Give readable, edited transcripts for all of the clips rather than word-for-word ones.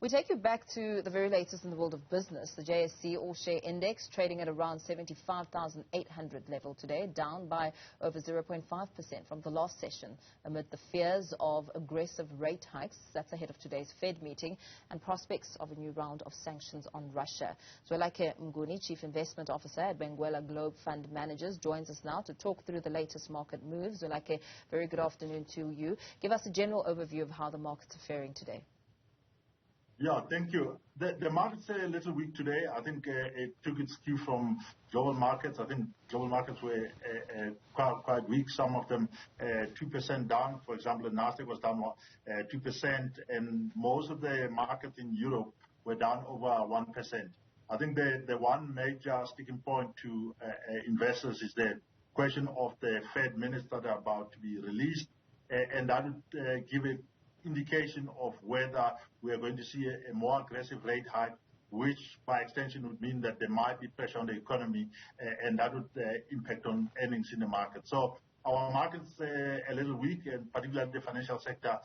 We take you back to the very latest in the world of business. The JSE All-Share Index trading at around 75,800 level today, down by over 0.5% from the last session amid the fears of aggressive rate hikes. That's ahead of today's Fed meeting and prospects of a new round of sanctions on Russia. Zwelakhe Mnguni, Chief Investment Officer at Benguela Global Fund Managers, joins us now to talk through the latest market moves. Zwelakhe, very good afternoon to you. Give us a general overview of how the markets are faring today. Yeah, thank you. The market's a little weak today. I think it took its cue from global markets. I think global markets were quite weak. Some of them 2% down. For example, the Nasdaq was down 2%, and most of the markets in Europe were down over 1%. I think the one major sticking point to investors is the question of the Fed minutes that are about to be released, and that would give it indication of whether we are going to see a more aggressive rate hike, which by extension would mean that there might be pressure on the economy, and that would impact on earnings in the market. So our market's a little weak, and particularly the financial sector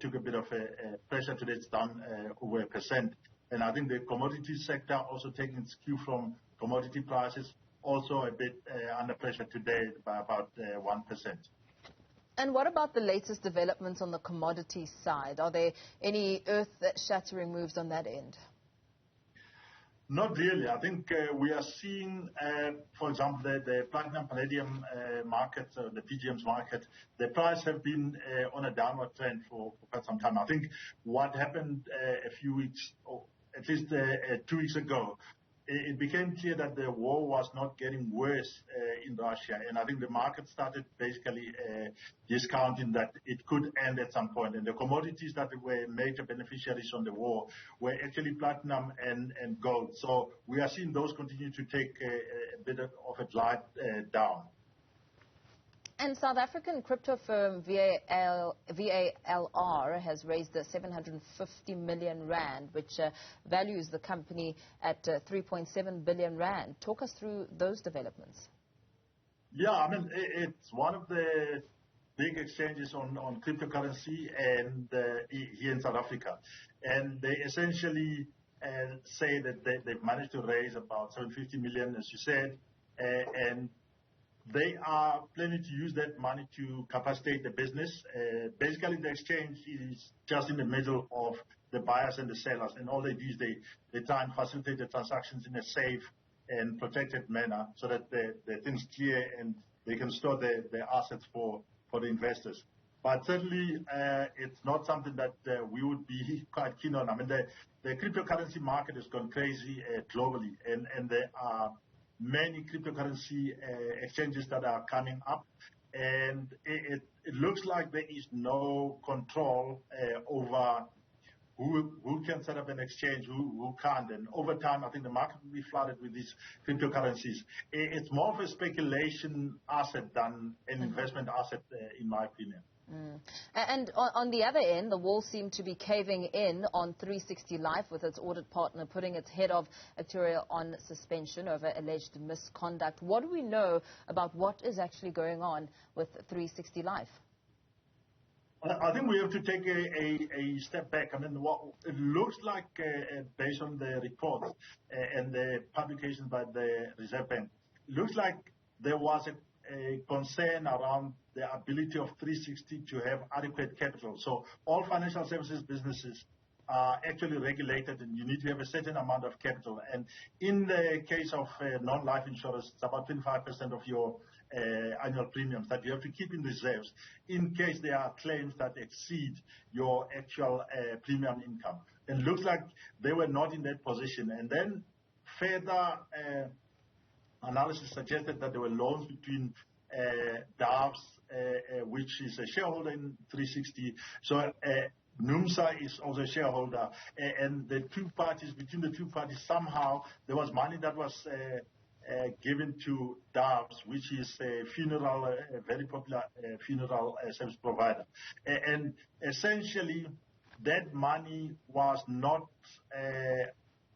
took a bit of a pressure today. It's down over 1%. And I think the commodity sector also taking its cue from commodity prices, also a bit under pressure today by about 1%. And what about the latest developments on the commodity side? Are there any earth-shattering moves on that end? Not really. I think we are seeing, for example, the platinum palladium market, the PGMs market, the price have been on a downward trend for quite some time. I think what happened a few weeks, or at least 2 weeks ago, it became clear that the war was not getting worse in Russia, and I think the market started basically discounting that it could end at some point. And the commodities that were major beneficiaries on the war were actually platinum and gold. So we are seeing those continue to take a bit of a glide down. And South African crypto firm VALR has raised 750 million rand, which values the company at 3.7 billion rand. Talk us through those developments. Yeah, I mean, it's one of the big exchanges on cryptocurrency and here in South Africa. And they essentially say that they've managed to raise about 750 million, as you said, and they are planning to use that money to capacitate the business. Basically, the exchange is just in the middle of the buyers and the sellers, and all they do is they try and facilitate the transactions in a safe and protected manner so that the things clear and they can store the assets for the investors. But certainly, it's not something that we would be quite keen on. I mean, the cryptocurrency market has gone crazy globally, and there are many cryptocurrency exchanges that are coming up, and it looks like there is no control over who can set up an exchange, who can't. And over time, I think the market will be flooded with these cryptocurrencies. It's more of a speculation asset than an investment asset, in my opinion. And on the other end, the wall seemed to be caving in on 360 Life, with its audit partner putting its head of actuarial on suspension over alleged misconduct. What do we know about what is actually going on with 360 Life? I think we have to take a step back. I mean, what it looks like, based on the reports and the publications by the Reserve Bank, it looks like there was a concern around the ability of 360 to have adequate capital. So all financial services businesses are actually regulated, and you need to have a certain amount of capital. And in the case of non-life insurance, it's about 25% of your annual premiums that you have to keep in reserves in case there are claims that exceed your actual premium income. And it looks like they were not in that position. And then further analysis suggested that there were loans between Doves, which is a shareholder in 360. So NUMSA is also a shareholder, and the two parties, between the two parties, somehow there was money that was given to Doves, which is a very popular funeral service provider. And essentially, that money was not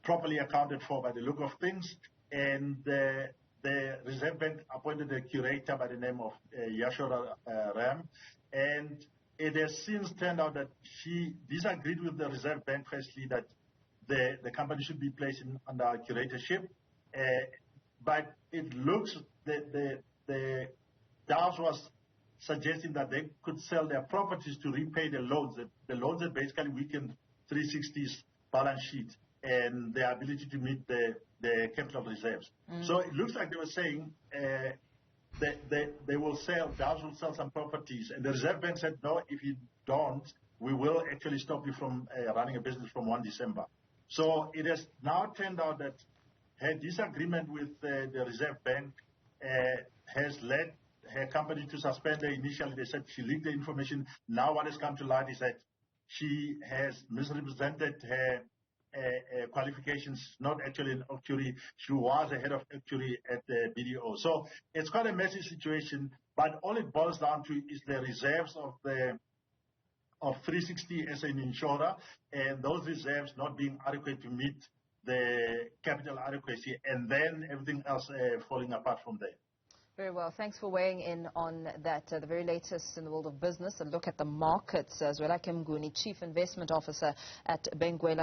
properly accounted for by the look of things, and the Reserve Bank appointed a curator by the name of Yashora Ram, and it has since turned out that she disagreed with the Reserve Bank, firstly, that the company should be placed under curatorship. But it looks the Dows was suggesting that they could sell their properties to repay the loans. The loans that basically weakened 360's balance sheet and their ability to meet the capital reserves. So it looks like they were saying they will sell, Dows will sell some properties, and the Reserve Bank said, no, if you don't, we will actually stop you from running a business from 1 December. So it has now turned out that her disagreement with the Reserve Bank has led her company to suspend her. Initially, they said she leaked the information. Now what has come to light is that she has misrepresented her qualifications, not actually an actuary. She was a head of actuary at the BDO. So it's quite a messy situation, but all it boils down to is the reserves of 360 as an insurer, and those reserves not being adequate to meet the capital adequacy, and then everything else falling apart from there. Very well. Thanks for weighing in on that. The very latest in the world of business, a look at the markets. Zwelakhe Mnguni, Chief Investment Officer at Benguela